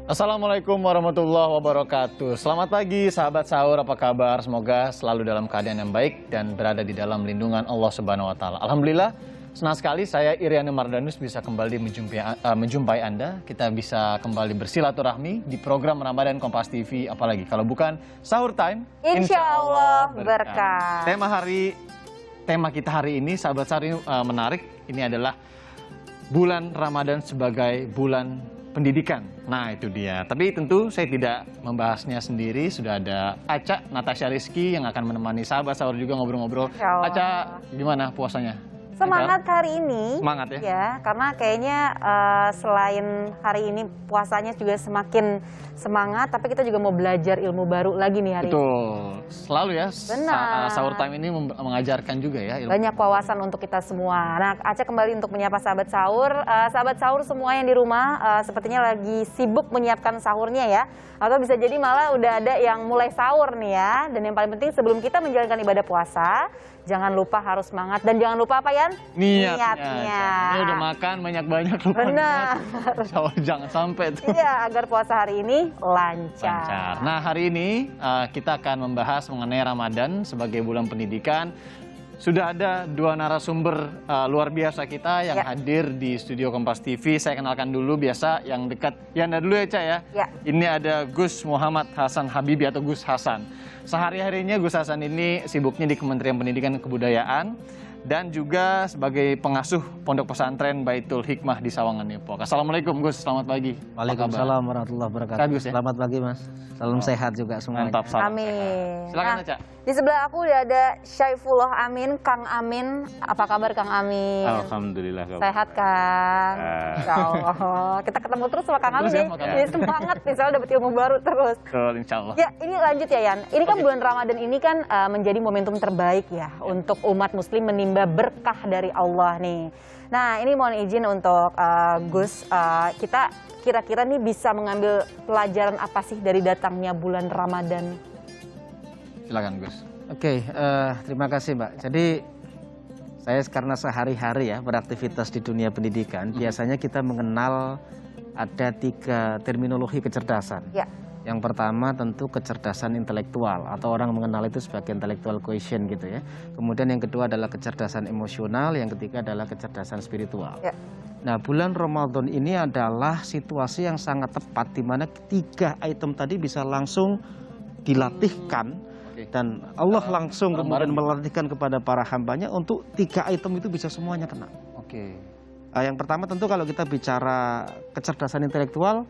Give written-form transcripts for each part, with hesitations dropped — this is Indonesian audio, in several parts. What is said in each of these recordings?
Assalamualaikum warahmatullahi wabarakatuh. Selamat pagi sahabat sahur, apa kabar? Semoga selalu dalam keadaan yang baik dan berada di dalam lindungan Allah Subhanahu wa taala. Alhamdulillah, senang sekali saya Iriana Mardanus bisa kembali menjumpai Anda. Kita bisa kembali bersilaturahmi di program Ramadan Kompas TV, apalagi kalau bukan Sahur Time. Insya Allah berkah. Tema kita hari ini, sahabat sahur, ini menarik. Ini adalah bulan Ramadan sebagai bulan pendidikan. Nah, itu dia. Tapi tentu saya tidak membahasnya sendiri. Sudah ada Aca Natasha Rizky yang akan menemani sahabat sahur juga ngobrol-ngobrol. Aca, gimana puasanya? Semangat hari ini. Semangat ya? Ya, karena kayaknya selain hari ini puasanya juga semakin semangat, tapi kita juga mau belajar ilmu baru lagi nih hari ini. Betul. Selalu ya, Sahur Time ini mengajarkan juga ya ilmu. Banyak wawasan untuk kita semua. Nah, Aca kembali untuk menyapa sahabat sahur. Sahabat sahur semua yang di rumah sepertinya lagi sibuk menyiapkan sahurnya ya. Atau bisa jadi malah udah ada yang mulai sahur nih ya. Dan yang paling penting sebelum kita menjalankan ibadah puasa, jangan lupa harus semangat. Dan jangan lupa apa, Yan? Niatnya. Ini udah makan banyak-banyak lupa. Benar. Jangan sampai tuh. Iya, agar puasa hari ini lancar. Nah, hari ini kita akan membahas mengenai Ramadan sebagai bulan pendidikan. Sudah ada dua narasumber luar biasa kita yang hadir di studio Kompas TV. Saya kenalkan dulu, biasa yang dekat. Yanda dulu ya, Ca ya. Ini ada Gus Muhammad Hasan Habibi atau Gus Hasan. Sehari-harinya Gus Hasan ini sibuknya di Kementerian Pendidikan dan Kebudayaan dan juga sebagai pengasuh Pondok Pesantren Baitul Hikmah di Sawangan, Depok. Assalamualaikum Gus, selamat pagi. Waalaikumsalam warahmatullahi wabarakatuh. Sehat, Gus, ya? Selamat pagi Mas. Salam sehat juga semuanya. Mantap, salam. Amin. Silakan Aca. Di sebelah aku udah ada Syaifullah Amin, Kang Amin. Apa kabar Kang Amin? Alhamdulillah. Sehat Kang. Insya Allah. Kita ketemu terus sama Kang Amin ya, nih. Jadi semangat nih, soalnya dapat ilmu baru terus. Betul, insya Allah. Ya, ini lanjut ya Yan. Ini kan bulan Ramadan ini kan menjadi momentum terbaik ya untuk umat muslim menimba berkah dari Allah nih. Nah, ini mohon izin untuk Gus, kita kira-kira nih bisa mengambil pelajaran apa sih dari datangnya bulan Ramadan? Silakan Gus. Oke, terima kasih Mbak. Jadi saya karena sehari-hari ya beraktivitas di dunia pendidikan, biasanya kita mengenal ada 3 terminologi kecerdasan. Ya. Yang pertama tentu kecerdasan intelektual atau orang mengenal itu sebagai intellectual quotient gitu ya. Kemudian yang kedua adalah kecerdasan emosional, yang ketiga adalah kecerdasan spiritual. Ya. Nah, bulan Ramadan ini adalah situasi yang sangat tepat di mana 3 item tadi bisa langsung dilatihkan dan Allah langsung kemudian melatihkan kepada para hambanya untuk 3 item itu bisa semuanya kena. Oke. Yang pertama tentu kalau kita bicara kecerdasan intelektual,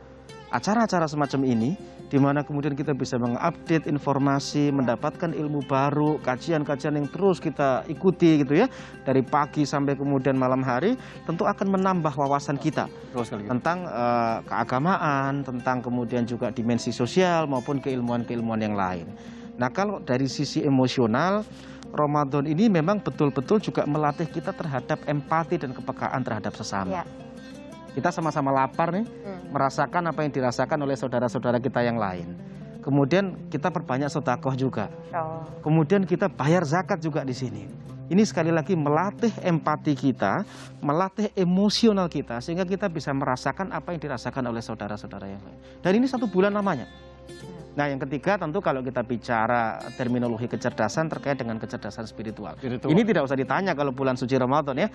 acara-acara semacam ini di mana kemudian kita bisa mengupdate informasi, mendapatkan ilmu baru, kajian-kajian yang terus kita ikuti gitu ya, dari pagi sampai kemudian malam hari, tentu akan menambah wawasan kita tentang keagamaan, tentang kemudian juga dimensi sosial maupun keilmuan-keilmuan yang lain. Nah, kalau dari sisi emosional, Ramadan ini memang betul-betul juga melatih kita terhadap empati dan kepekaan terhadap sesama. Kita sama-sama lapar nih, merasakan apa yang dirasakan oleh saudara-saudara kita yang lain. Kemudian kita perbanyak sedekah juga. Kemudian kita bayar zakat juga di sini. Ini sekali lagi melatih empati kita, melatih emosional kita, sehingga kita bisa merasakan apa yang dirasakan oleh saudara-saudara yang lain. Dan ini 1 bulan lamanya. Nah, yang ketiga tentu kalau kita bicara terminologi kecerdasan terkait dengan kecerdasan spiritual. Ini tidak usah ditanya kalau bulan suci Ramadan ya.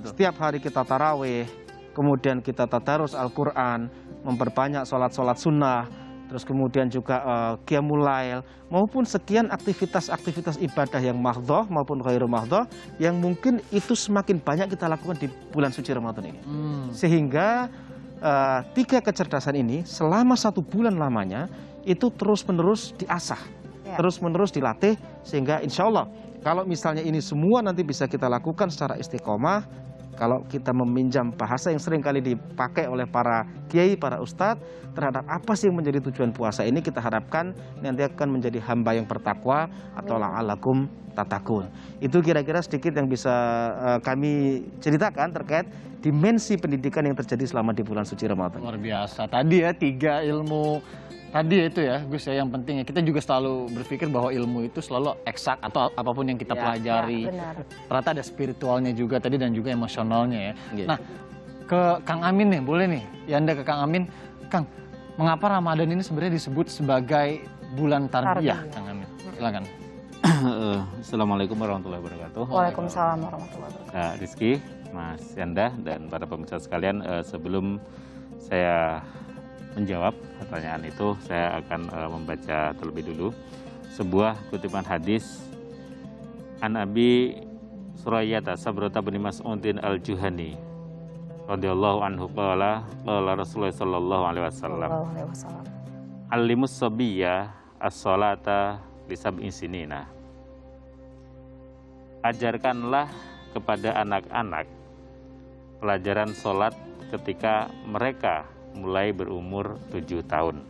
Setiap hari kita tarawih, kemudian kita tadarus Al-Quran, memperbanyak sholat-sholat sunnah, terus kemudian juga qiyamul lail, maupun sekian aktivitas-aktivitas ibadah yang mahdhah maupun ghairu mahdhah, yang mungkin itu semakin banyak kita lakukan di bulan suci Ramadan ini. Sehingga 3 kecerdasan ini selama 1 bulan lamanya, itu terus-menerus diasah, terus-menerus dilatih, sehingga insya Allah kalau misalnya ini semua nanti bisa kita lakukan secara istiqomah, kalau kita meminjam bahasa yang sering kali dipakai oleh para kiai, para ustadz, terhadap apa sih yang menjadi tujuan puasa ini, kita harapkan nanti akan menjadi hamba yang bertakwa atau la'alakum tatakun. Itu kira-kira sedikit yang bisa kami ceritakan terkait dimensi pendidikan yang terjadi selama di bulan suci Ramadan. Luar biasa. Tadi ya 3 ilmu tadi itu ya Gus ya, yang penting ya kita juga selalu berpikir bahwa ilmu itu selalu eksak atau apapun yang kita pelajari. Ternyata ada spiritualnya juga tadi dan juga emosionalnya ya. Nah, ke Kang Amin nih, boleh nih. Ya Anda ke Kang Amin. Kang, mengapa Ramadan ini sebenarnya disebut sebagai bulan tarbiyah, Tarbiyah. Kang Amin? Silakan. Assalamualaikum warahmatullahi wabarakatuh. Waalaikumsalam warahmatullahi wabarakatuh. Kak Rizky, Mas Yanda, dan para pemirsa sekalian, sebelum saya menjawab pertanyaan itu, saya akan membaca terlebih dulu sebuah kutipan hadis An Abi Surayyata Sabrata bin Mas'udin Al-Juhani radhiyallahu anhu qala Rasulullah sallallahu alaihi wasallam Sallallahu alaihi wasallam. Allimus sabiyya as-salata li sab'in sinina. Ajarkanlah kepada anak-anak pelajaran sholat ketika mereka mulai berumur 7 tahun.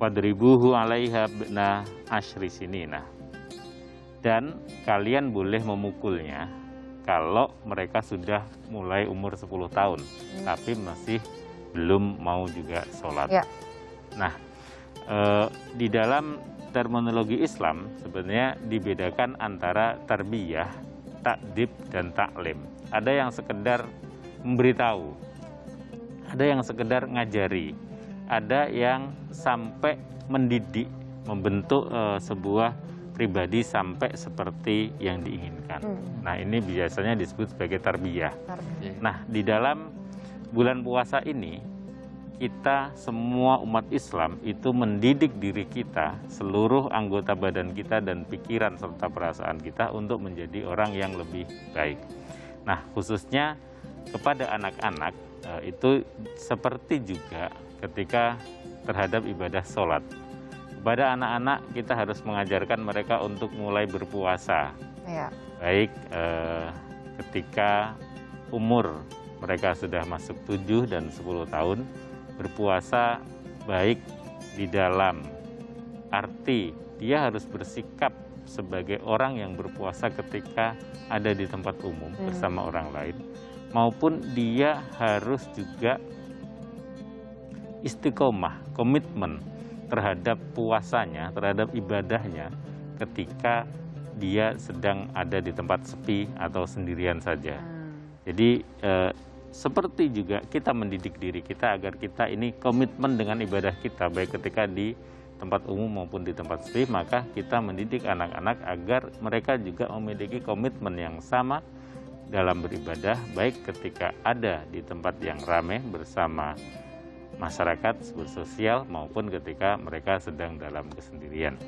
Wadribuhu alaiha bna asyri sinina. Dan kalian boleh memukulnya kalau mereka sudah mulai umur 10 tahun, tapi masih belum mau juga sholat. Ya. Nah, di dalam terminologi Islam sebenarnya dibedakan antara tarbiyah, takdib, dan taklim. Ada yang sekedar memberitahu, ada yang sekedar ngajari, ada yang sampai mendidik, membentuk sebuah pribadi sampai seperti yang diinginkan. Nah, ini biasanya disebut sebagai tarbiyah. Nah, di dalam bulan puasa ini, kita semua umat Islam itu mendidik diri kita, seluruh anggota badan kita dan pikiran serta perasaan kita untuk menjadi orang yang lebih baik. Nah, khususnya kepada anak-anak itu seperti juga ketika terhadap ibadah sholat. Kepada anak-anak kita harus mengajarkan mereka untuk mulai berpuasa. Ya. Baik ketika umur mereka sudah masuk 7 dan 10 tahun, berpuasa baik di dalam arti dia harus bersikap sebagai orang yang berpuasa ketika ada di tempat umum bersama orang lain, maupun dia harus juga istiqomah, komitmen terhadap puasanya, terhadap ibadahnya ketika dia sedang ada di tempat sepi atau sendirian saja. Jadi seperti juga kita mendidik diri kita agar kita ini komitmen dengan ibadah kita, baik ketika di tempat umum maupun di tempat sepi, maka kita mendidik anak-anak agar mereka juga memiliki komitmen yang sama dalam beribadah, baik ketika ada di tempat yang ramai bersama masyarakat bersosial maupun ketika mereka sedang dalam kesendirian.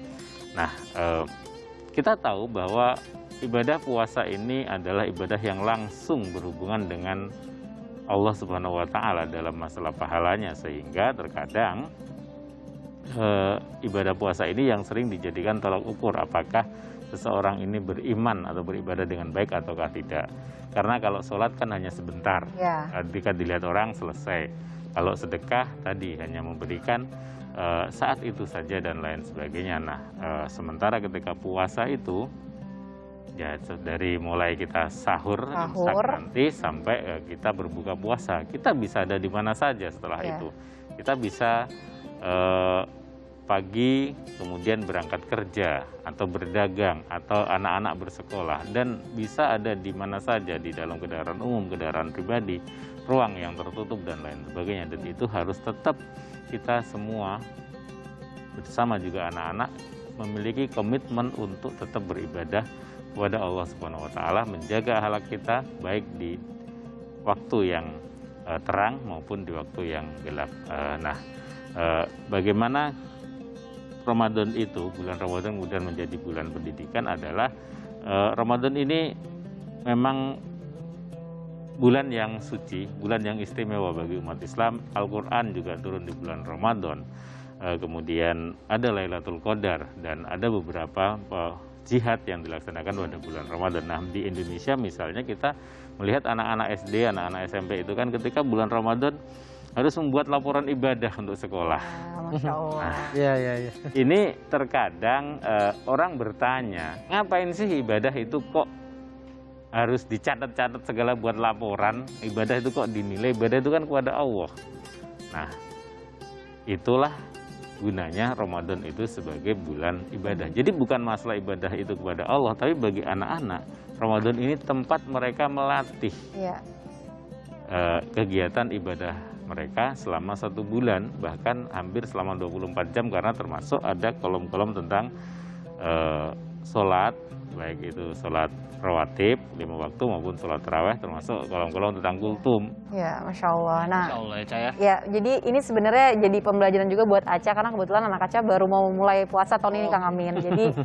Nah, kita tahu bahwa ibadah puasa ini adalah ibadah yang langsung berhubungan dengan Allah Subhanahu wa Ta'ala dalam masalah pahalanya, sehingga terkadang ibadah puasa ini yang sering dijadikan tolak ukur apakah seseorang ini beriman atau beribadah dengan baik ataukah tidak. Karena kalau sholat kan hanya sebentar, ketika dilihat orang selesai. Kalau sedekah tadi hanya memberikan saat itu saja dan lain sebagainya. Nah, sementara ketika puasa itu ya dari mulai kita sahur imsak nanti sampai kita berbuka puasa, kita bisa ada di mana saja setelah itu. Kita bisa pagi kemudian berangkat kerja atau berdagang atau anak-anak bersekolah, dan bisa ada di mana saja, di dalam kendaraan umum, kendaraan pribadi, ruang yang tertutup dan lain sebagainya. Dan itu harus tetap kita semua bersama juga anak-anak memiliki komitmen untuk tetap beribadah kepada Allah Subhanahu wa Ta'ala, menjaga akhlak kita baik di waktu yang terang maupun di waktu yang gelap. Bagaimana Ramadan itu, bulan Ramadan kemudian menjadi bulan pendidikan adalah Ramadan ini memang bulan yang suci, bulan yang istimewa bagi umat Islam. Al-Quran juga turun di bulan Ramadan. Kemudian ada Lailatul Qadar dan ada beberapa jihad yang dilaksanakan pada bulan Ramadan. Nah, di Indonesia misalnya kita melihat anak-anak SD, anak-anak SMP itu kan ketika bulan Ramadan harus membuat laporan ibadah untuk sekolah. Masya Allah. Nah, ini terkadang orang bertanya, ngapain sih ibadah itu kok harus dicatat-catat segala buat laporan? Ibadah itu kok dinilai? Ibadah itu kan kepada Allah. Nah, itulah gunanya Ramadan itu sebagai bulan ibadah. Jadi bukan masalah ibadah itu kepada Allah, tapi bagi anak-anak Ramadan ini tempat mereka melatih kegiatan ibadah mereka selama 1 bulan, bahkan hampir selama 24 jam karena termasuk ada kolom-kolom tentang sholat, baik itu sholat rawatib 5 waktu maupun sholat tarawih, termasuk kolom-kolom tentang kultum. Ya, Masya Allah. Nah, Insya Allah ya, Ca ya. ya, jadi ini sebenarnya jadi pembelajaran juga buat Aca karena kebetulan anak Aca baru mau mulai puasa tahun ini Kang Amin. Jadi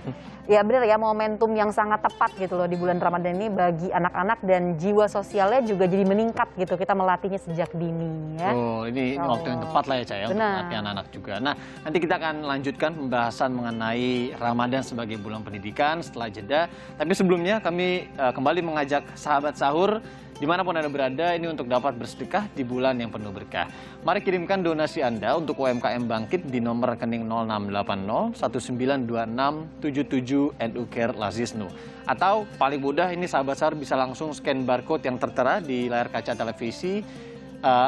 ya benar ya, momentum yang sangat tepat gitu loh di bulan Ramadan ini bagi anak-anak dan jiwa sosialnya juga jadi meningkat gitu. Kita melatihnya sejak dini ya. Oh, ini Insya waktu yang Allah. tepat lah ya, Ca ya, untuk Benar. melatih anak-anak juga. Nah, nanti kita akan lanjutkan pembahasan mengenai Ramadan sebagai bulan pendidikan setelah jeda. Tapi sebelumnya kami kembali mengajak sahabat sahur dimanapun Anda berada ini untuk dapat bersedekah di bulan yang penuh berkah. Mari kirimkan donasi Anda untuk UMKM Bangkit di nomor rekening 0680 1926 77 NU Care Lazisnu. Atau paling mudah ini sahabat sahur bisa langsung scan barcode yang tertera di layar kaca televisi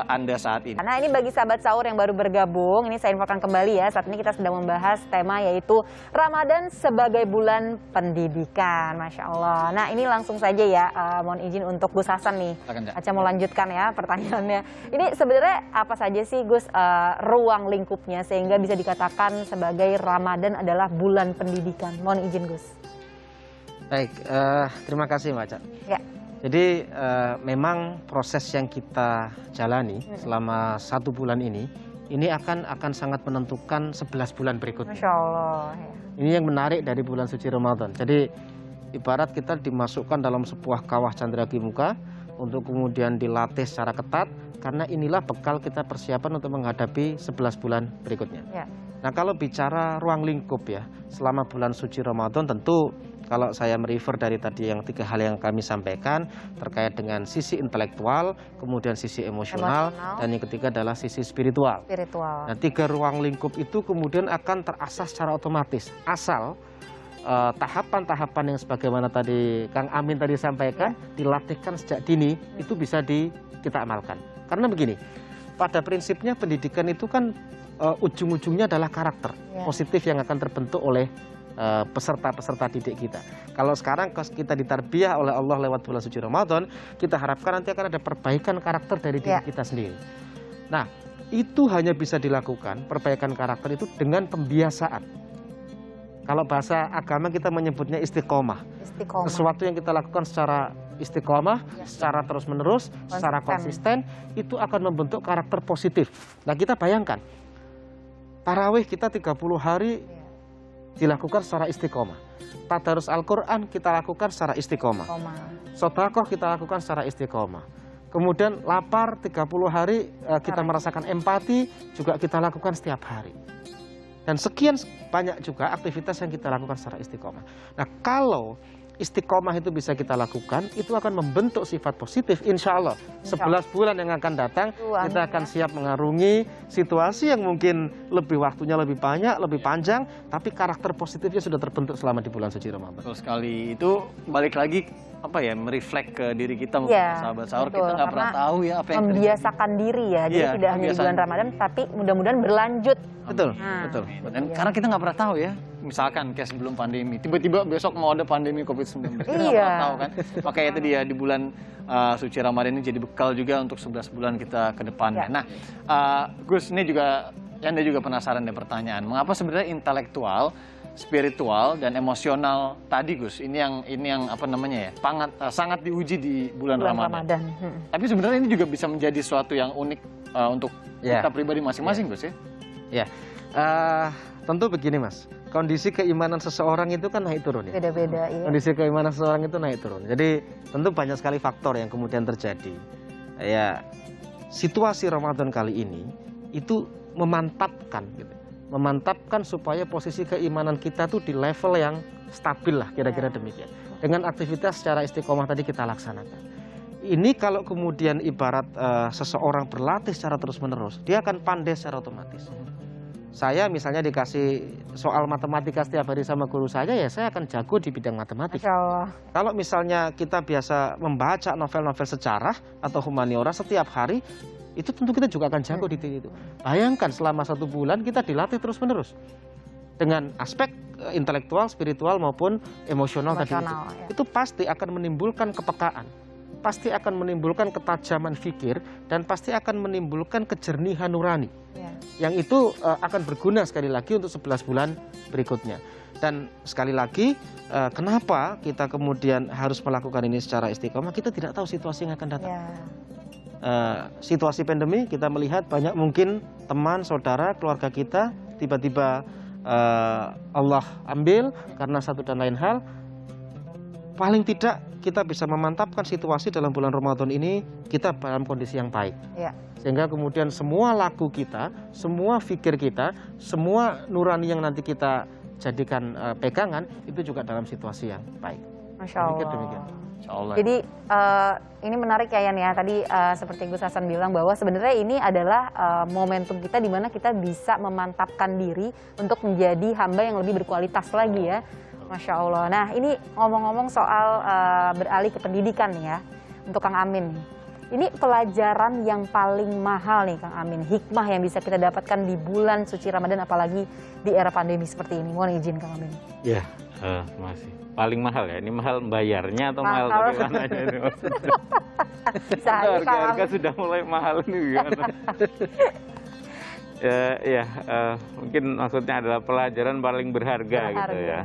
Anda saat ini. Nah, ini bagi sahabat sahur yang baru bergabung, ini saya infokan kembali ya, saat ini kita sedang membahas tema yaitu Ramadan sebagai bulan pendidikan, Masya Allah. Nah, ini langsung saja ya, mohon izin untuk Gus Hasan nih. Silakan, Ca. Aca mau lanjutkan ya pertanyaannya. Ini sebenarnya apa saja sih Gus ruang lingkupnya sehingga bisa dikatakan sebagai Ramadan adalah bulan pendidikan? Mohon izin Gus. Baik, terima kasih Mbak Ca. Ya. Jadi memang proses yang kita jalani selama 1 bulan ini akan sangat menentukan 11 bulan berikutnya. Masya Allah. Ya. Ini yang menarik dari bulan suci Ramadan. Jadi ibarat kita dimasukkan dalam sebuah kawah candragi muka untuk kemudian dilatih secara ketat karena inilah bekal kita persiapan untuk menghadapi 11 bulan berikutnya. Ya. Nah, kalau bicara ruang lingkup ya, selama bulan suci Ramadan tentu kalau saya merefer dari tadi yang 3 hal yang kami sampaikan terkait dengan sisi intelektual, kemudian sisi emosional, dan yang ketiga adalah sisi spiritual. Spiritual. Nah, 3 ruang lingkup itu kemudian akan terasah secara otomatis asal tahapan-tahapan yang sebagaimana tadi Kang Amin tadi sampaikan dilatihkan sejak dini itu bisa kita amalkan. Karena begini, pada prinsipnya pendidikan itu kan ujung-ujungnya adalah karakter positif yang akan terbentuk oleh peserta-peserta didik kita. Kalau sekarang kita ditarbiyah oleh Allah lewat bulan suci Ramadan, kita harapkan nanti akan ada perbaikan karakter dari diri kita sendiri. Nah, itu hanya bisa dilakukan, perbaikan karakter itu dengan pembiasaan. Kalau bahasa agama kita menyebutnya istiqomah. Istiqomah. Sesuatu yang kita lakukan secara istiqomah, secara terus-menerus, secara konsisten, itu akan membentuk karakter positif. Nah, kita bayangkan, tarawih kita 30 hari dilakukan secara istiqomah. Tadarus Al-Quran kita lakukan secara istiqomah. Sedekah kita lakukan secara istiqomah. Kemudian lapar 30 hari kita merasakan empati juga kita lakukan setiap hari. Dan sekian banyak juga aktivitas yang kita lakukan secara istiqomah. Nah, kalau istiqomah itu bisa kita lakukan, itu akan membentuk sifat positif, insya Allah. 11 bulan yang akan datang, kita akan siap mengarungi situasi yang mungkin waktunya lebih banyak, lebih panjang, tapi karakter positifnya sudah terbentuk selama di bulan suci Ramadan. Betul sekali. Itu balik lagi mereflek ke diri kita, sahabat sahur. Betul, kita nggak pernah tahu ya apa yang membiasakan diri ya. Jadi tidak hanya di bulan Ramadan, tapi mudah-mudahan berlanjut. Betul, Nah, betul. Dan karena kita nggak pernah tahu ya, misalkan kayak sebelum pandemi, tiba-tiba besok mau ada pandemi COVID-19, kita nggak pernah tahu kan. Makanya itu dia di bulan suci Ramadan ini jadi bekal juga untuk 11 bulan kita ke depannya. Nah, Gus, ini juga Anda juga penasaran dengan pertanyaan, mengapa sebenarnya intelektual, spiritual dan emosional tadi Gus, ini yang apa namanya ya, sangat diuji di bulan Ramadan. Tapi sebenarnya ini juga bisa menjadi suatu yang unik untuk kita pribadi masing-masing Gus ya. Ya, tentu begini Mas, kondisi keimanan seseorang itu kan naik turun ya. Beda-beda ya. Kondisi keimanan seseorang itu naik turun. Jadi tentu banyak sekali faktor yang kemudian terjadi. Ya, situasi Ramadan kali ini itu memantapkan supaya posisi keimanan kita tuh di level yang stabil lah, kira-kira demikian. Dengan aktivitas secara istiqomah tadi kita laksanakan. Ini kalau kemudian ibarat seseorang berlatih secara terus-menerus, dia akan pandai secara otomatis. Saya misalnya dikasih soal matematika setiap hari sama guru saya, ya saya akan jago di bidang matematika. Masya Allah. Kalau misalnya kita biasa membaca novel-novel sejarah atau humaniora setiap hari, itu tentu kita juga akan jago di titik itu. Bayangkan selama 1 bulan kita dilatih terus-menerus dengan aspek intelektual, spiritual maupun emosional tadi itu. Itu pasti akan menimbulkan kepekaan. pasti akan menimbulkan ketajaman fikir dan pasti akan menimbulkan kejernihan nurani. Yang itu akan berguna sekali lagi untuk 11 bulan berikutnya. Dan sekali lagi, kenapa kita kemudian harus melakukan ini secara istiqomah? Kita tidak tahu situasi yang akan datang. Situasi pandemi kita melihat banyak mungkin teman, saudara, keluarga kita tiba-tiba Allah ambil karena satu dan lain hal. Paling tidak kita bisa memantapkan situasi dalam bulan Ramadan ini kita dalam kondisi yang baik. Sehingga kemudian semua laku kita, semua fikir kita, semua nurani yang nanti kita jadikan pegangan itu juga dalam situasi yang baik. Masya Allah. Demikian. Insya Allah. Jadi ini menarik ya Yan ya. Tadi seperti Gus Hasan bilang bahwa sebenarnya ini adalah momentum kita di mana kita bisa memantapkan diri untuk menjadi hamba yang lebih berkualitas lagi ya. Masya Allah. Nah ini ngomong-ngomong soal beralih ke pendidikan nih ya, untuk Kang Amin. Ini pelajaran yang paling mahal nih Kang Amin, hikmah yang bisa kita dapatkan di bulan suci Ramadan apalagi di era pandemi seperti ini. Mohon izin Kang Amin. Ya, masih. Paling mahal ya, ini mahal bayarnya atau mahal bagaimana ini maksudnya? Harga sudah mulai mahal ini gimana? Mungkin maksudnya adalah pelajaran paling berharga gitu ya.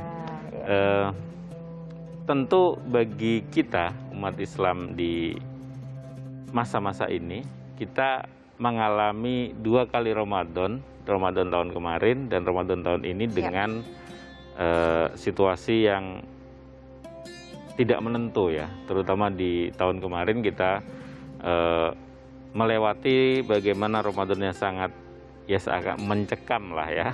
Tentu bagi kita umat Islam di masa-masa ini kita mengalami 2 kali Ramadan tahun kemarin dan Ramadan tahun ini dengan situasi yang tidak menentu ya, terutama di tahun kemarin kita melewati bagaimana Ramadan yang sangat seakan mencekam lah ya.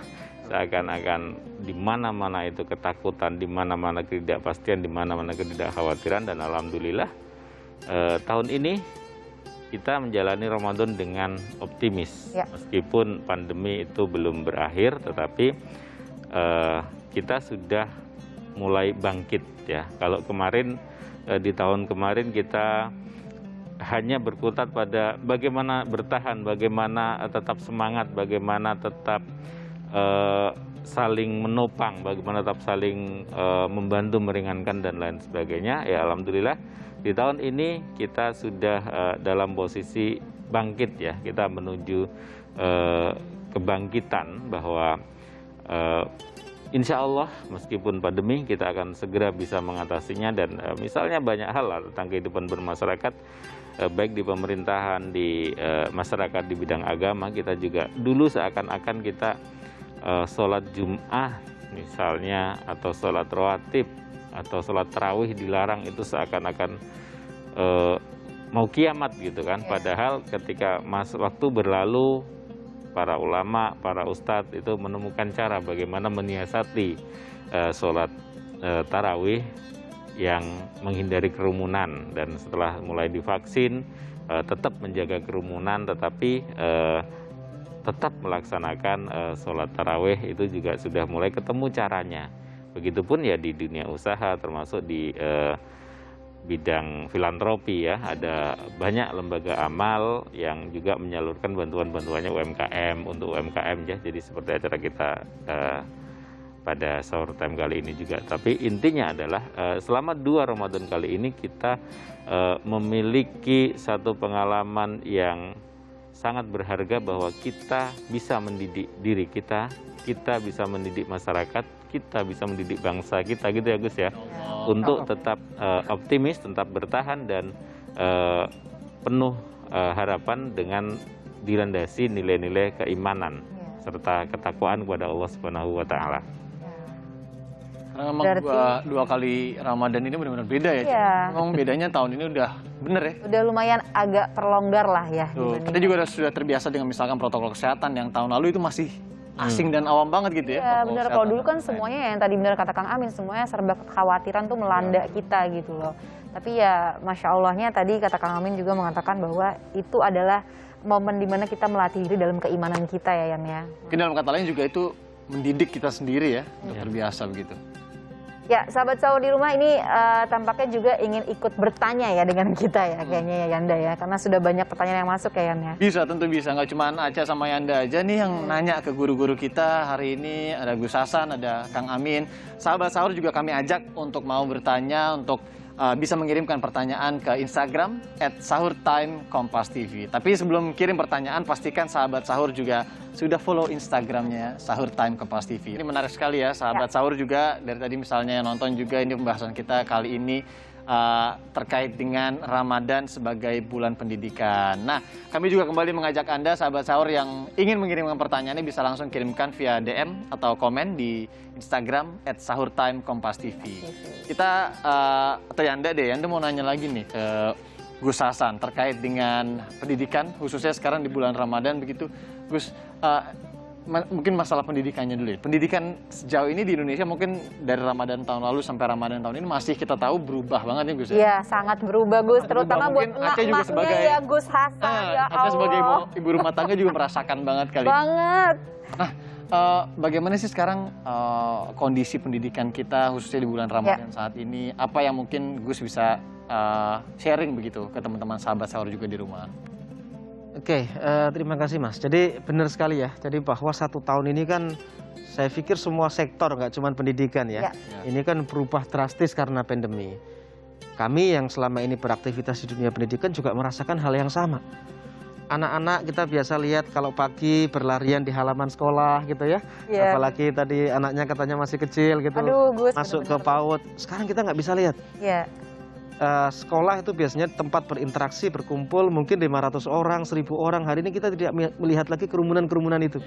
Seakan-akan di mana-mana itu ketakutan, di mana-mana ketidakpastian, di mana-mana ketidakkhawatiran, dan alhamdulillah tahun ini kita menjalani Ramadan dengan optimis. Meskipun pandemi itu belum berakhir, tetapi kita sudah mulai bangkit ya. Kalau kemarin di tahun kemarin kita hanya berkutat pada bagaimana bertahan, bagaimana tetap semangat, bagaimana tetap saling menopang, bagaimana tetap saling membantu, meringankan dan lain sebagainya. Ya alhamdulillah di tahun ini kita sudah dalam posisi bangkit ya. Kita menuju kebangkitan bahwa insya Allah meskipun pandemi kita akan segera bisa mengatasinya, dan misalnya banyak hal lah tentang kehidupan bermasyarakat, baik di pemerintahan, di masyarakat, di bidang agama. Kita juga dulu seakan-akan kita sholat Jum'ah misalnya, atau sholat rawatib, atau sholat tarawih dilarang, itu seakan-akan mau kiamat gitu kan. Padahal ketika waktu berlalu, para ulama, para ustadz itu menemukan cara bagaimana menyiasati sholat tarawih yang menghindari kerumunan. Dan setelah mulai divaksin, tetap menjaga kerumunan, tetapi tetap melaksanakan sholat tarawih itu juga sudah mulai ketemu caranya. Begitupun ya di dunia usaha, termasuk di bidang filantropi ya, ada banyak lembaga amal yang juga menyalurkan bantuan-bantuannya UMKM untuk UMKM ya. Jadi seperti acara kita pada sahur time kali ini juga. Tapi intinya adalah selama 2 Ramadan kali ini kita memiliki satu pengalaman yang sangat berharga bahwa kita bisa mendidik diri kita bisa mendidik masyarakat, kita bisa mendidik bangsa kita gitu ya Gus ya. Untuk tetap optimis, tetap bertahan, dan penuh harapan dengan dilandasi nilai-nilai keimanan serta ketakwaan kepada Allah Subhanahu wa taala. Karena memang dua kali Ramadan ini benar-benar beda ya. Memang bedanya tahun ini udah bener ya. Udah lumayan agak terlonggar lah ya. Kita juga sudah terbiasa dengan misalkan protokol kesehatan yang tahun lalu itu masih asing dan awam banget gitu ya. Iya benar, kalau dulu kan semuanya yang tadi benar kata Kang Amin, semuanya serba kekhawatiran tuh melanda kita gitu loh. Tapi ya Masya Allahnya tadi kata Kang Amin juga mengatakan bahwa itu adalah momen dimana kita melatih diri dalam keimanan kita ya Yan ya. Mungkin dalam kata lain juga itu mendidik kita sendiri ya, untuk terbiasa begitu. Ya, sahabat sahur di rumah ini tampaknya juga ingin ikut bertanya ya dengan kita ya kayaknya ya Yanda ya. Karena sudah banyak pertanyaan yang masuk ya Yan ya. Bisa, tentu bisa. Nggak cuma Aca sama Yanda aja nih yang nanya ke guru-guru kita hari ini. Ada Gus Hasan, ada Kang Amin. Sahabat sahur juga kami ajak untuk mau bertanya, untuk bisa mengirimkan pertanyaan ke Instagram @sahurtimekompastv. Tapi sebelum kirim pertanyaan, pastikan sahabat sahur juga sudah follow Instagramnya Sahur Time Kompas TV. Ini menarik sekali ya, sahabat sahur juga dari tadi misalnya yang nonton juga, ini pembahasan kita kali ini terkait dengan Ramadan sebagai bulan pendidikan. Nah, kami juga kembali mengajak Anda, sahabat sahur yang ingin mengirimkan pertanyaannya, bisa langsung kirimkan via DM atau komen di Instagram @sahurtimekompastv. Kita, atau ya Anda mau nanya lagi nih ke Gus Hasan terkait dengan pendidikan, khususnya sekarang di bulan Ramadan begitu. Gus, mungkin masalah pendidikannya dulu ya. Pendidikan sejauh ini di Indonesia mungkin dari Ramadan tahun lalu sampai Ramadan tahun ini masih kita tahu berubah banget ya Gus ya? Iya, sangat berubah Gus, terutama buat emak-emaknya ya Gus Hasan, ya Allah. Sebagai ibu rumah tangga juga merasakan banget kali. Banget. Nah, bagaimana sih sekarang kondisi pendidikan kita khususnya di bulan Ramadan saat ini? Apa yang mungkin Gus bisa sharing begitu ke teman-teman sahabat sahur juga di rumah? Oke, terima kasih Mas. Jadi benar sekali ya. Jadi bahwa 1 tahun ini kan saya pikir semua sektor, nggak cuma pendidikan ya. Ini kan berubah drastis karena pandemi. Kami yang selama ini beraktivitas di dunia pendidikan juga merasakan hal yang sama. Anak-anak kita biasa lihat kalau pagi berlarian di halaman sekolah gitu ya. Apalagi tadi anaknya katanya masih kecil gitu. Aduh, Gus, masuk ke PAUD. Sekarang kita nggak bisa lihat. Sekolah itu biasanya tempat berinteraksi, berkumpul mungkin 500 orang, 1000 orang. Hari ini kita tidak melihat lagi kerumunan-kerumunan itu.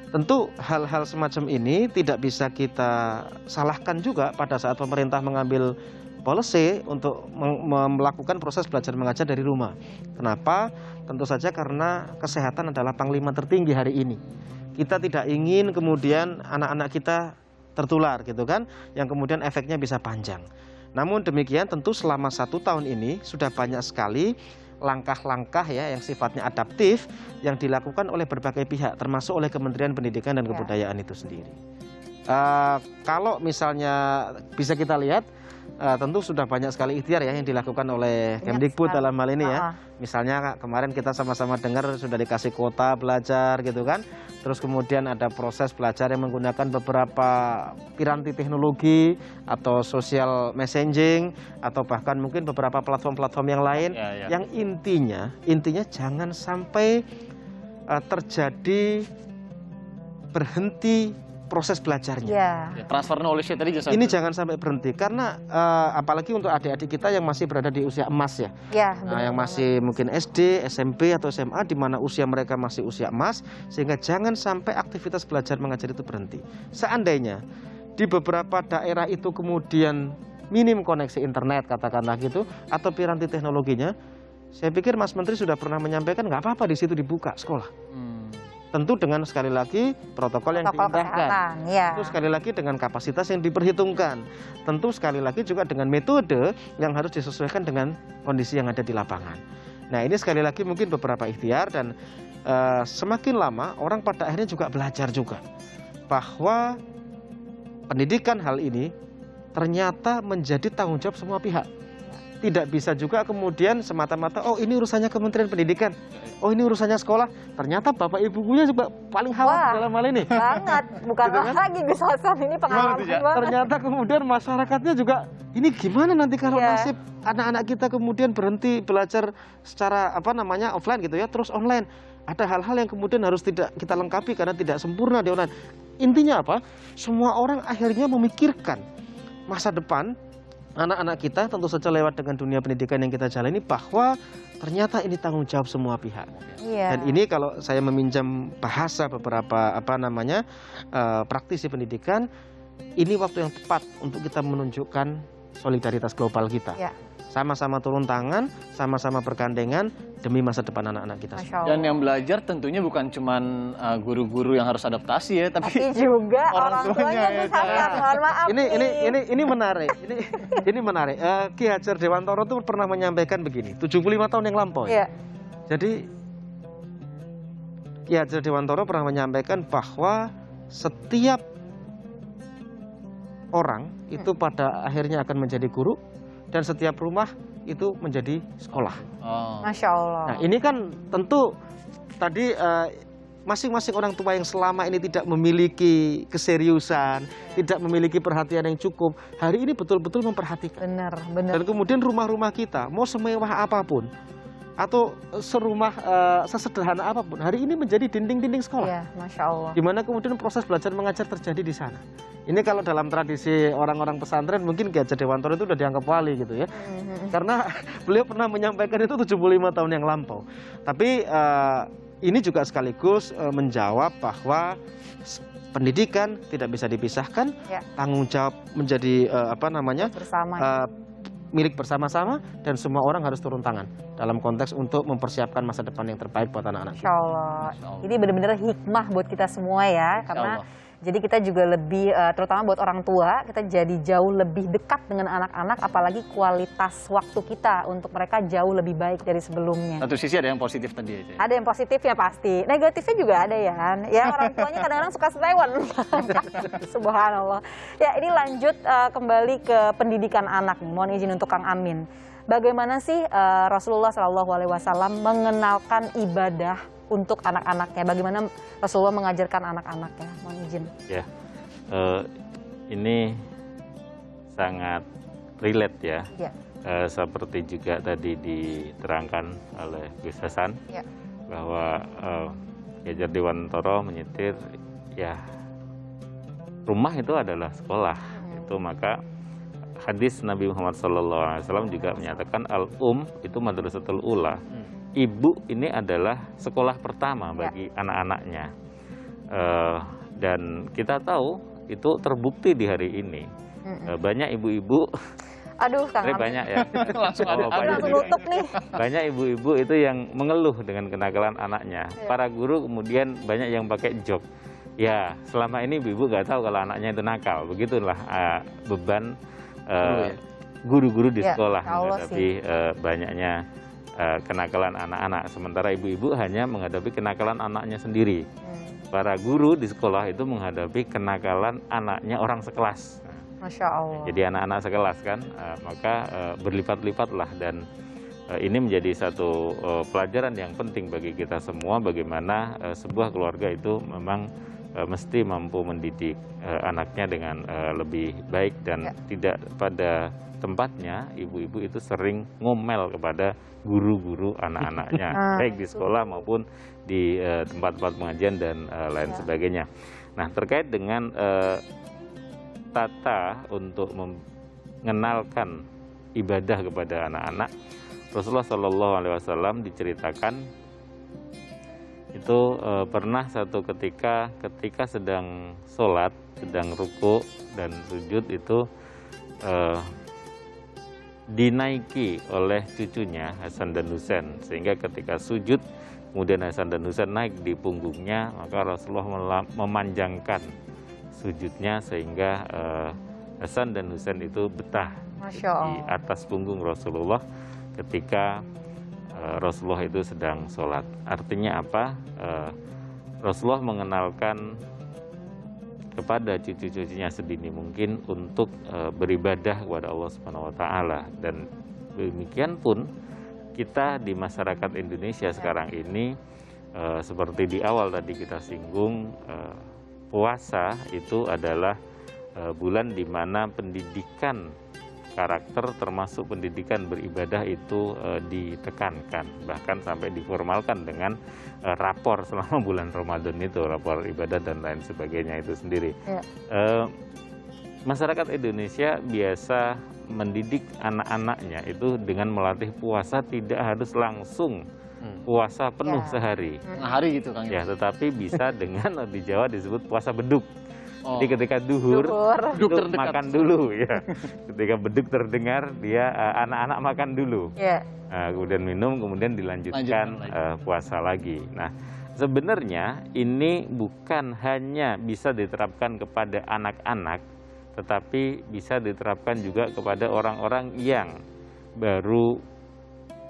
Tentu hal-hal semacam ini tidak bisa kita salahkan juga pada saat pemerintah mengambil policy untuk melakukan proses belajar mengajar dari rumah. Kenapa? Tentu saja karena kesehatan adalah panglima tertinggi hari ini. Kita tidak ingin kemudian anak-anak kita tertular gitu kan, yang kemudian efeknya bisa panjang. Namun demikian tentu selama 1 tahun ini sudah banyak sekali langkah-langkah ya yang sifatnya adaptif yang dilakukan oleh berbagai pihak, termasuk oleh Kementerian Pendidikan dan Kebudayaan itu sendiri. Kalau misalnya bisa kita lihat, tentu sudah banyak sekali ikhtiar ya yang dilakukan oleh Kemdikbud dalam hal ini ya. Misalnya kemarin kita sama-sama dengar sudah dikasih kuota belajar gitu kan. Terus kemudian ada proses belajar yang menggunakan beberapa piranti teknologi atau social messaging atau bahkan mungkin beberapa platform-platform yang lain yang intinya jangan sampai terjadi berhenti proses belajarnya. Transfer knowledge tadi ini jangan sampai berhenti karena apalagi untuk adik-adik kita yang masih berada di usia emas ya. Yang masih mungkin SD, SMP atau SMA di mana usia mereka masih usia emas, sehingga jangan sampai aktivitas belajar mengajar itu berhenti. Seandainya di beberapa daerah itu kemudian minim koneksi internet katakanlah gitu atau piranti teknologinya, saya pikir Mas Menteri sudah pernah menyampaikan nggak apa-apa di situ dibuka sekolah. Tentu dengan sekali lagi protokol yang diindahkan, tentu sekali lagi dengan kapasitas yang diperhitungkan, tentu sekali lagi juga dengan metode yang harus disesuaikan dengan kondisi yang ada di lapangan. Nah ini sekali lagi mungkin beberapa ikhtiar dan semakin lama orang pada akhirnya juga belajar juga bahwa pendidikan hal ini ternyata menjadi tanggung jawab semua pihak. Tidak bisa juga kemudian semata-mata, oh ini urusannya Kementerian Pendidikan, oh ini urusannya sekolah. Ternyata Bapak Ibu gurunya juga paling khawatir dalam hal ini. Banget, bukan gitu kan? Lagi Gus Hasan, ini pengalaman banget. Ternyata kemudian masyarakatnya juga, ini gimana nanti kalau nasib anak-anak kita kemudian berhenti belajar secara offline gitu ya, terus online. Ada hal-hal yang kemudian harus tidak kita lengkapi karena tidak sempurna di online. Intinya apa? Semua orang akhirnya memikirkan masa depan anak-anak kita tentu saja lewat dengan dunia pendidikan yang kita jalani bahwa ternyata ini tanggung jawab semua pihak. Dan ini kalau saya meminjam bahasa beberapa praktisi pendidikan, ini waktu yang tepat untuk kita menunjukkan solidaritas global kita. Sama-sama turun tangan, sama-sama bergandengan demi masa depan anak-anak kita. Dan yang belajar tentunya bukan cuma guru-guru yang harus adaptasi ya, tapi juga orang tuanya. Mohon maaf. Ini menarik. Ini menarik. Ki Hajar Dewantoro itu pernah menyampaikan begini, 75 tahun yang lampau. Jadi Ki Hajar Dewantoro pernah menyampaikan bahwa setiap orang itu pada akhirnya akan menjadi guru. Dan setiap rumah itu menjadi sekolah. Masya Allah. Nah ini kan tentu tadi masing-masing orang tua yang selama ini tidak memiliki keseriusan, tidak memiliki perhatian yang cukup, hari ini betul-betul memperhatikan. Benar, benar. Dan kemudian rumah-rumah kita, mau semewah apapun, atau sesederhana apapun, hari ini menjadi dinding-dinding sekolah. Ya, Masya Allah. Di mana kemudian proses belajar mengajar terjadi di sana. Ini kalau dalam tradisi orang-orang pesantren mungkin Ki Hajar Dewantoro itu udah dianggap wali gitu ya. Karena beliau pernah menyampaikan itu 75 tahun yang lampau. Tapi ini juga sekaligus menjawab bahwa pendidikan tidak bisa dipisahkan, Ya. tanggung jawab menjadi Bersama. milik bersama-sama, dan semua orang harus turun tangan dalam konteks untuk mempersiapkan masa depan yang terbaik buat anak-anak. Masya Allah. Masya Allah. Ini benar-benar hikmah buat kita semua ya, Masya karena Allah. jadi kita juga lebih, terutama buat orang tua, kita jadi jauh lebih dekat dengan anak-anak, apalagi kualitas waktu kita untuk mereka jauh lebih baik dari sebelumnya. Satu sisi ada yang positif tadi aja. Ada yang positifnya pasti, negatifnya juga ada ya. Ya orang tuanya kadang-kadang suka setewan. Subhanallah. Ya ini lanjut kembali ke pendidikan anak nih. Mohon izin untuk Kang Amin. Bagaimana sih Rasulullah SAW mengenalkan ibadah untuk anak-anaknya? Bagaimana Rasulullah mengajarkan anak-anaknya? Mohon izin. Ya, ini sangat relate ya. Ya. Seperti juga tadi diterangkan oleh Gus Hasan, Ya. bahwa Ki Hajar Dewantoro menyetir ya rumah itu adalah sekolah. Itu maka hadis Nabi Muhammad SAW juga menyatakan itu madrasatul ula. Ibu ini adalah sekolah pertama bagi anak-anaknya. Dan kita tahu itu terbukti di hari ini. Banyak ibu-ibu, Aduh Kang Amin. banyak ya. Langsung ada. Langsung nutup nih. Banyak ibu-ibu itu yang mengeluh dengan kenakalan anaknya. Para guru kemudian banyak yang pakai jok. Ya, selama ini ibu-ibu nggak tahu kalau anaknya itu nakal. Begitulah beban guru-guru di Ya, sekolah Allah menghadapi banyaknya kenakalan anak-anak. Sementara ibu-ibu hanya menghadapi kenakalan anaknya sendiri. Para guru di sekolah itu menghadapi kenakalan anaknya orang sekelas. Masya Allah. Jadi anak-anak sekelas kan, maka berlipat-lipatlah, dan ini menjadi satu pelajaran yang penting bagi kita semua, bagaimana sebuah keluarga itu memang mesti mampu mendidik anaknya dengan lebih baik, dan tidak pada tempatnya ibu-ibu itu sering ngomel kepada guru-guru anak-anaknya, baik di sekolah maupun di tempat-tempat pengajian dan lain sebagainya. Nah, terkait dengan tata untuk mengenalkan ibadah kepada anak-anak, Rasulullah SAW diceritakan itu pernah satu ketika sedang sholat, sedang ruku dan sujud itu dinaiki oleh cucunya Hasan dan Husain, sehingga ketika sujud kemudian Hasan dan Husain naik di punggungnya, maka Rasulullah memanjangkan sujudnya sehingga Hasan dan Husain itu betah di atas punggung Rasulullah ketika Rasulullah itu sedang sholat. Artinya apa? Rasulullah mengenalkan kepada cucu-cucunya sedini mungkin untuk beribadah kepada Allah Subhanahu wa taala, dan demikian pun kita di masyarakat Indonesia sekarang ini seperti di awal tadi kita singgung, puasa itu adalah bulan di mana pendidikan karakter termasuk pendidikan beribadah itu ditekankan, bahkan sampai diformalkan dengan rapor selama bulan Ramadan itu, rapor ibadah dan lain sebagainya itu sendiri. Masyarakat Indonesia biasa mendidik anak-anaknya itu dengan melatih puasa, tidak harus langsung puasa penuh sehari. Hari gitu Kang. Ya, tetapi bisa dengan di Jawa disebut puasa beduk. Jadi ketika duhur itu makan dulu ya. Ketika beduk terdengar, dia anak-anak makan dulu. Kemudian minum, kemudian dilanjutkan puasa lagi. Nah, sebenarnya ini bukan hanya bisa diterapkan kepada anak-anak, tetapi bisa diterapkan juga kepada orang-orang yang baru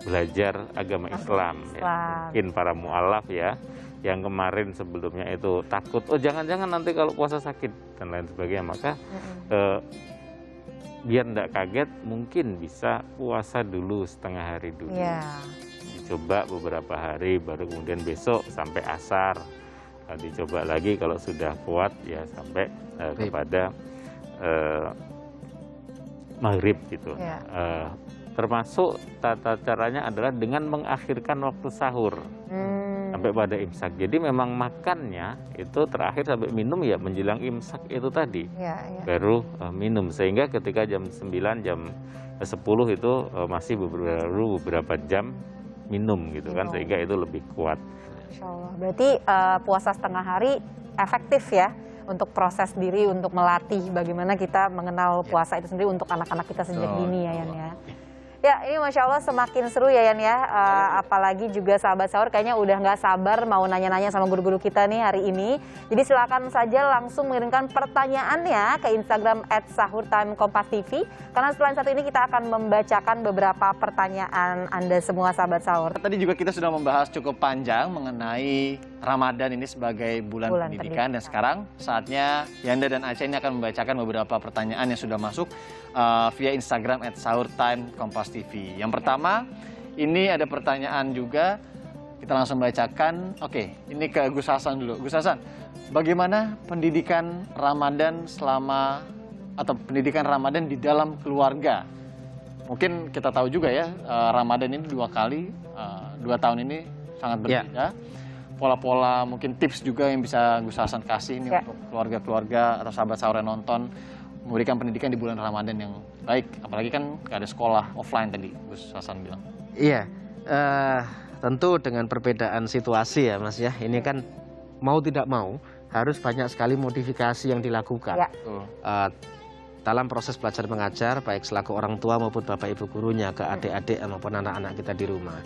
belajar agama Islam. Ya. Mungkin para mu'alaf ya, yang kemarin sebelumnya itu takut, oh jangan-jangan nanti kalau puasa sakit dan lain sebagainya, maka biar tidak kaget mungkin bisa puasa dulu setengah hari dulu. Dicoba beberapa hari, baru kemudian besok sampai asar, dicoba lagi kalau sudah kuat ya sampai kepada maghrib gitu. Ya. Termasuk tata caranya adalah dengan mengakhirkan waktu sahur sampai pada imsak. Jadi memang makannya itu terakhir sampai minum ya menjelang imsak itu tadi. Ya, ya. Baru minum, sehingga ketika jam 9, jam 10 itu masih beberapa jam minum gitu kan, sehingga itu lebih kuat. Insya Allah. Berarti puasa setengah hari efektif ya untuk proses diri, untuk melatih bagaimana kita mengenal puasa itu sendiri untuk anak-anak kita sejak dini ya Yan ya. Ya, ini Masya Allah semakin seru ya Yan ya, apalagi juga sahabat sahur kayaknya udah nggak sabar mau nanya-nanya sama guru-guru kita nih hari ini. Jadi silakan saja langsung mengirimkan pertanyaannya ke Instagram @sahurtimekompastv. Karena selain satu ini kita akan membacakan beberapa pertanyaan Anda semua sahabat sahur. Tadi juga kita sudah membahas cukup panjang mengenai Ramadan ini sebagai bulan pendidikan. Dan sekarang saatnya Yanda dan Aca ini akan membacakan beberapa pertanyaan yang sudah masuk via Instagram @sahurtimekompastv. Yang pertama, ini ada pertanyaan juga, kita langsung bacakan. Oke, ini ke Gus Hasan dulu. Gus Hasan, bagaimana pendidikan Ramadan pendidikan Ramadan di dalam keluarga? Mungkin kita tahu juga ya, Ramadan ini 2 kali, 2 tahun ini sangat berbeda. Pola-pola, mungkin tips juga yang bisa Gus Hasan kasih ini untuk keluarga-keluarga atau sahabat sahur yang nonton, memberikan pendidikan di bulan Ramadan yang baik, apalagi kan gak ada sekolah offline tadi Gus Hasan bilang. Iya, tentu dengan perbedaan situasi ya Mas ya, ini kan mau tidak mau harus banyak sekali modifikasi yang dilakukan. Ya. Dalam proses belajar mengajar, baik selaku orang tua maupun bapak ibu gurunya ke adik-adik maupun anak-anak kita di rumah.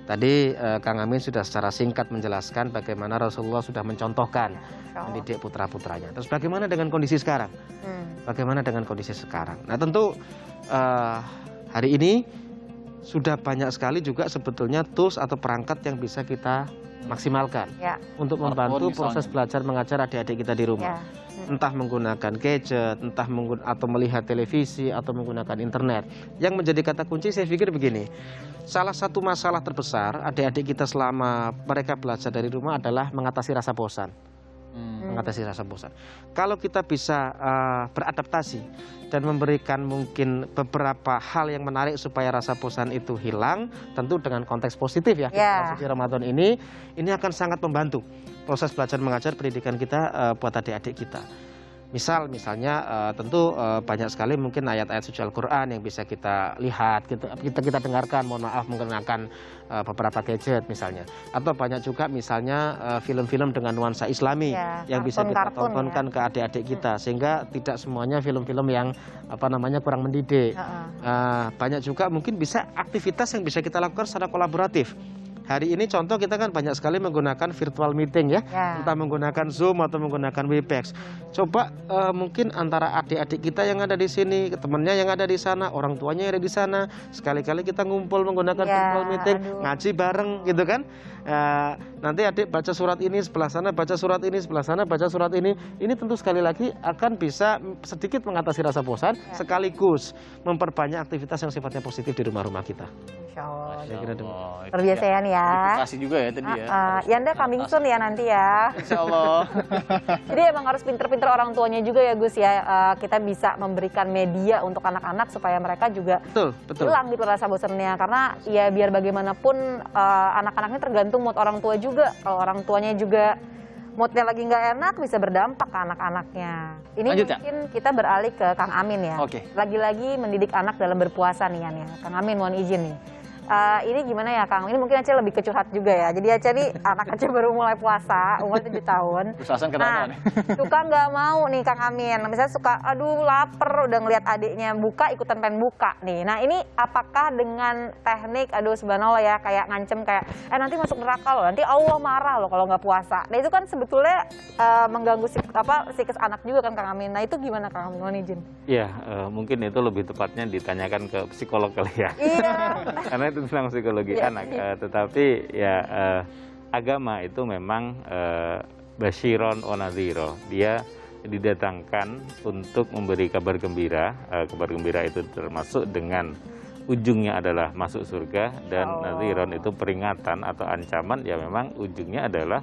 Tadi Kang Amin sudah secara singkat menjelaskan bagaimana Rasulullah sudah mencontohkan mendidik putra-putranya. Terus bagaimana dengan kondisi sekarang? Bagaimana dengan kondisi sekarang? Nah tentu hari ini sudah banyak sekali juga sebetulnya tools atau perangkat yang bisa kita maksimalkan untuk membantu proses belajar mengajar adik-adik kita di rumah. Entah menggunakan gadget, atau melihat televisi, atau menggunakan internet. Yang menjadi kata kunci saya pikir begini, salah satu masalah terbesar adik-adik kita selama mereka belajar dari rumah adalah mengatasi rasa bosan. Mengatasi rasa bosan. Kalau kita bisa beradaptasi dan memberikan mungkin beberapa hal yang menarik supaya rasa bosan itu hilang, tentu dengan konteks positif ya, di Ramadan ini akan sangat membantu proses belajar mengajar pendidikan kita buat adik-adik kita. Misalnya tentu banyak sekali mungkin ayat-ayat suci Al-Quran yang bisa kita lihat, kita dengarkan, mohon maaf menggunakan beberapa gadget misalnya. Atau banyak juga misalnya film-film dengan nuansa Islami yang bisa kita tontonkan ke adik-adik kita, sehingga tidak semuanya film-film yang kurang mendidik. Banyak juga mungkin bisa aktivitas yang bisa kita lakukan secara kolaboratif. Hari ini contoh kita kan banyak sekali menggunakan virtual meeting ya, entah menggunakan Zoom atau menggunakan Webex. Coba mungkin antara adik-adik kita yang ada di sini, temannya yang ada di sana, orang tuanya yang ada di sana, sekali-kali kita ngumpul menggunakan virtual meeting, ngaji bareng gitu kan. Nanti adik baca surat ini sebelah sana, baca surat ini sebelah sana, baca surat ini tentu sekali lagi akan bisa sedikit mengatasi rasa bosan, sekaligus memperbanyak aktivitas yang sifatnya positif di rumah-rumah kita. Insya Allah. Luar biasa ya nih ya. Edukasi juga ya tadi ya. Yanda coming soon ya nanti ya. Insya Allah. Jadi emang harus pinter-pinter orang tuanya juga ya Gus ya. Kita bisa memberikan media untuk anak-anak supaya mereka juga hilang gitu rasa bosannya. Karena ya biar bagaimanapun anak-anaknya tergantung mood orang tua juga. Kalau orang tuanya juga moodnya lagi nggak enak bisa berdampak ke anak-anaknya. Ini mungkin kita beralih ke Kang Amin ya. Lagi-lagi mendidik anak dalam berpuasa nih Yan ya. Kang Amin mohon izin nih. Ini gimana ya Kang? Ini mungkin Aceh lebih ke curhat juga ya. Jadi Aceh nih anak Aceh baru mulai puasa, umur 7 tahun. Nah, suka nggak mau nih Kang Amin. Misalnya suka, aduh lapar udah ngeliat adiknya buka, ikutan pengen buka nih. Nah ini apakah dengan teknik, aduh subhanallah ya, kayak ngancem kayak, nanti masuk neraka loh, nanti Allah marah loh kalau nggak puasa. Nah itu kan sebetulnya mengganggu psikis anak juga kan Kang Amin. Nah itu gimana Kang Amin? Mohon izin. Iya, mungkin itu lebih tepatnya ditanyakan ke psikolog kali ya. Iya. Karena itu tentang psikologi anak, tetapi ya agama itu memang basyiron wa nadhiro. Dia didatangkan untuk memberi kabar gembira. Kabar gembira itu termasuk dengan ujungnya adalah masuk surga, dan nadhiron itu peringatan atau ancaman, ya memang ujungnya adalah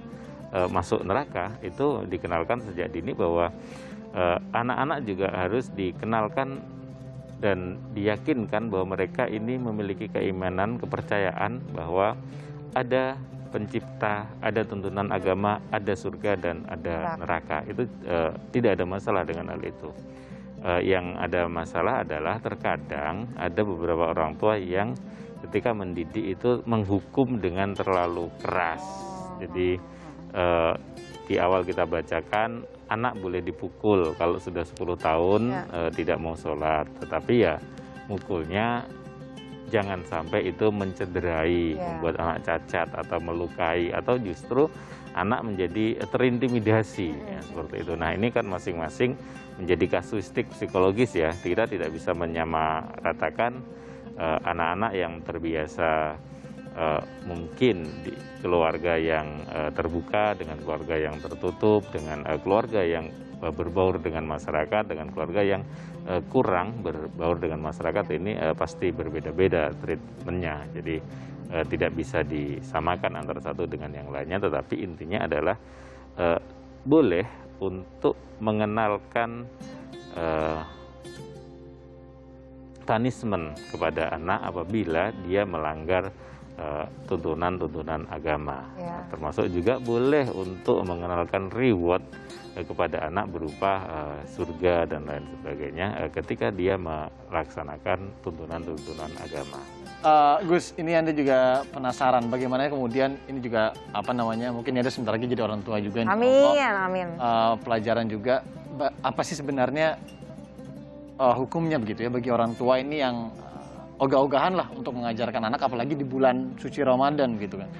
masuk neraka, itu dikenalkan sejak dini bahwa anak-anak juga harus dikenalkan dan diyakinkan bahwa mereka ini memiliki keimanan, kepercayaan bahwa ada pencipta, ada tuntunan agama, ada surga dan ada neraka. Itu tidak ada masalah dengan hal itu. Yang ada masalah adalah terkadang ada beberapa orang tua yang ketika mendidik itu menghukum dengan terlalu keras. Jadi di awal kita bacakan anak boleh dipukul kalau sudah 10 tahun tidak mau sholat, tetapi ya mukulnya jangan sampai itu mencederai, membuat anak cacat atau melukai, atau justru anak menjadi terintimidasi, ya, seperti itu. Nah ini kan masing-masing menjadi kasuistik psikologis ya, kita tidak bisa menyamaratakan anak-anak yang terbiasa mungkin di keluarga yang terbuka dengan keluarga yang tertutup, dengan keluarga yang berbaur dengan masyarakat, dengan keluarga yang kurang berbaur dengan masyarakat, ini pasti berbeda-beda treatmentnya. Jadi tidak bisa disamakan antara satu dengan yang lainnya, tetapi intinya adalah boleh untuk mengenalkan punishment kepada anak apabila dia melanggar tuntunan-tuntunan agama. Termasuk juga boleh untuk mengenalkan reward kepada anak berupa surga dan lain sebagainya ketika dia melaksanakan tuntunan-tuntunan agama. Gus, ini Anda juga penasaran bagaimana kemudian ini juga mungkin ada sebentar lagi jadi orang tua juga. Amin. Pelajaran juga apa sih sebenarnya hukumnya begitu ya bagi orang tua ini yang ogah-ogahan lah untuk mengajarkan anak, apalagi di bulan suci Ramadan gitu kan.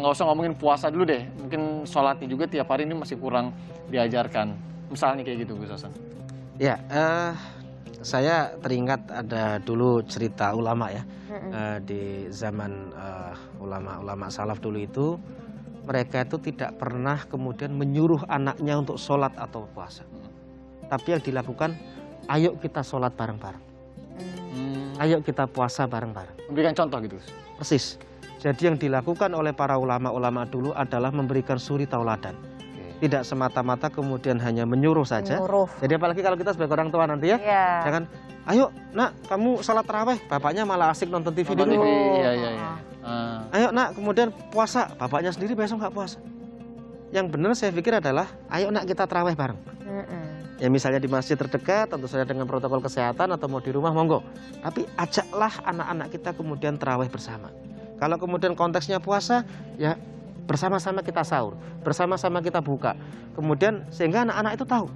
Nggak usah ngomongin puasa dulu deh, mungkin sholatnya juga tiap hari ini masih kurang diajarkan. Misalnya kayak gitu Gus Hasan. Ya, saya teringat ada dulu cerita ulama ya, di zaman ulama-ulama salaf dulu itu, mereka itu tidak pernah kemudian menyuruh anaknya untuk sholat atau puasa. Tapi yang dilakukan, ayo kita sholat bareng-bareng. Ayo kita puasa bareng-bareng. Memberikan contoh gitu. Persis. Jadi yang dilakukan oleh para ulama-ulama dulu adalah memberikan suri tauladan. Tidak semata-mata kemudian hanya menyuruh saja. Jadi apalagi kalau kita sebagai orang tua nanti ya, jangan, ayo nak kamu sholat tarawih, bapaknya malah asik nonton TV dulu. Ayo nak kemudian puasa, bapaknya sendiri besok nggak puasa. Yang benar saya pikir adalah, ayo nak kita tarawih bareng. Ya misalnya di masjid terdekat, tentu saja dengan protokol kesehatan, atau mau di rumah monggo. Tapi ajaklah anak-anak kita kemudian tarawih bersama. Kalau kemudian konteksnya puasa, ya bersama-sama kita sahur, bersama-sama kita buka. Kemudian sehingga anak-anak itu tahu.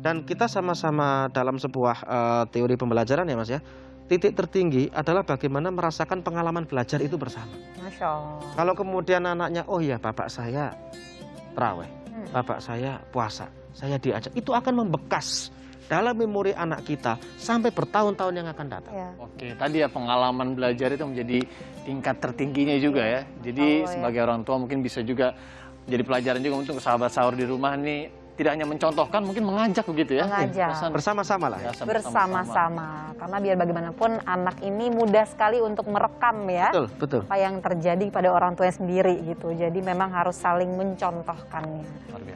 Dan kita sama-sama dalam sebuah teori pembelajaran ya Mas ya, titik tertinggi adalah bagaimana merasakan pengalaman belajar itu bersama. Masya Allah. Kalau kemudian anaknya, oh iya bapak saya tarawih, bapak saya puasa, saya diajak, itu akan membekas dalam memori anak kita sampai bertahun-tahun yang akan datang. Oke, tadi ya pengalaman belajar itu menjadi tingkat tertingginya juga ya. Jadi sebagai orang tua mungkin bisa juga jadi pelajaran juga untuk sahabat sahur di rumah nih, tidak hanya mencontohkan, mungkin mengajak begitu ya. Mengajak. Bersama-sama lah ya. Bersama-sama. Karena biar bagaimanapun anak ini mudah sekali untuk merekam ya. Betul. Apa yang terjadi pada orang tuanya sendiri gitu. Jadi memang harus saling mencontohkannya.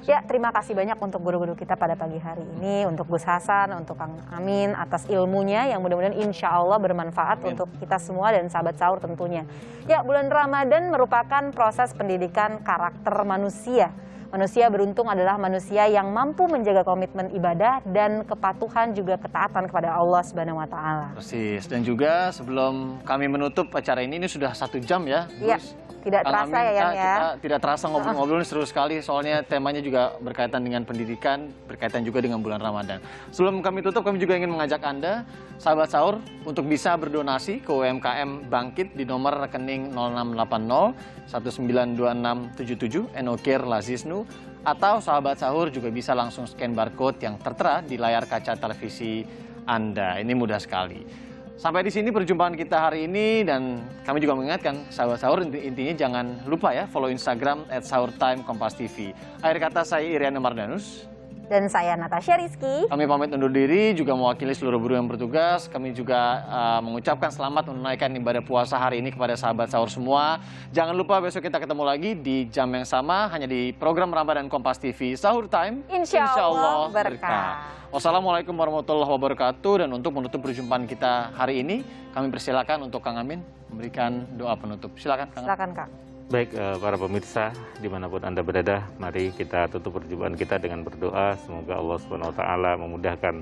Ya, terima kasih banyak untuk guru-guru kita pada pagi hari ini, untuk Gus Hasan, untuk Kang Amin atas ilmunya yang mudah-mudahan insya Allah bermanfaat untuk kita semua dan sahabat sahur tentunya. Ya, bulan Ramadan merupakan proses pendidikan karakter manusia. Manusia beruntung adalah manusia yang mampu menjaga komitmen ibadah dan kepatuhan juga ketaatan kepada Allah Subhanahu wa taala. Persis. Dan juga sebelum kami menutup acara ini sudah 1 jam ya. Iya. Tidak terasa ya Yan ya. Kita tidak terasa ngobrol-ngobrol, seru sekali soalnya temanya juga berkaitan dengan pendidikan, berkaitan juga dengan bulan Ramadan. Sebelum kami tutup, kami juga ingin mengajak Anda, sahabat sahur, untuk bisa berdonasi ke UMKM Bangkit di nomor rekening 0680 192677 Enokir Lazisnu, atau sahabat sahur juga bisa langsung scan barcode yang tertera di layar kaca televisi Anda. Ini mudah sekali. Sampai di sini perjumpaan kita hari ini, dan kami juga mengingatkan sahabat sahur intinya jangan lupa ya follow Instagram @sahurtime Kompas TV. Akhir kata saya Iriana Mardanus. Dan saya Natasha Rizky. Kami pamit undur diri, juga mewakili seluruh guru yang bertugas. Kami juga mengucapkan selamat menunaikan ibadah puasa hari ini kepada sahabat sahur semua. Jangan lupa besok kita ketemu lagi di jam yang sama, hanya di program Ramadan Kompas TV Sahur Time. Insya Allah berkah. Wassalamualaikum warahmatullahi wabarakatuh. Dan untuk menutup perjumpaan kita hari ini, kami persilakan untuk Kang Amin memberikan doa penutup. Silakan Kang. Silakan Kak. Baik, para pemirsa dimanapun Anda berada, mari kita tutup perjumpaan kita dengan berdoa. Semoga Allah SWT memudahkan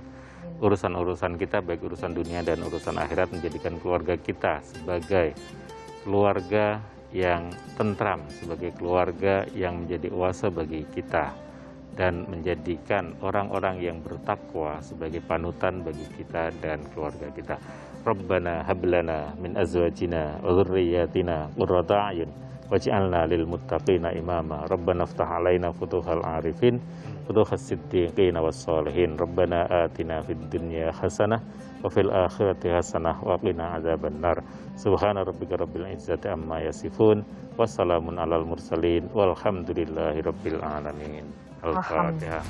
urusan-urusan kita, baik urusan dunia dan urusan akhirat, menjadikan keluarga kita sebagai keluarga yang tentram, sebagai keluarga yang menjadi oase bagi kita, dan menjadikan orang-orang yang bertakwa sebagai panutan bagi kita dan keluarga kita. Rabbana hablana min azwajina wa dhurriyyatina qurrata a'yun waj'alna lil muttaqina imama. Rabbana iftah 'alaina futuhal 'arifin futuhas siddiqina was sholihin. Rabbana atina fid dunya hasanah wa fil akhirati hasanah wa qina adzabannar. Subhana rabbika rabbil izzati amma yasifun. Wassalamun alal mursalin walhamdulillahi rabbil alamin. Al-Fatihah.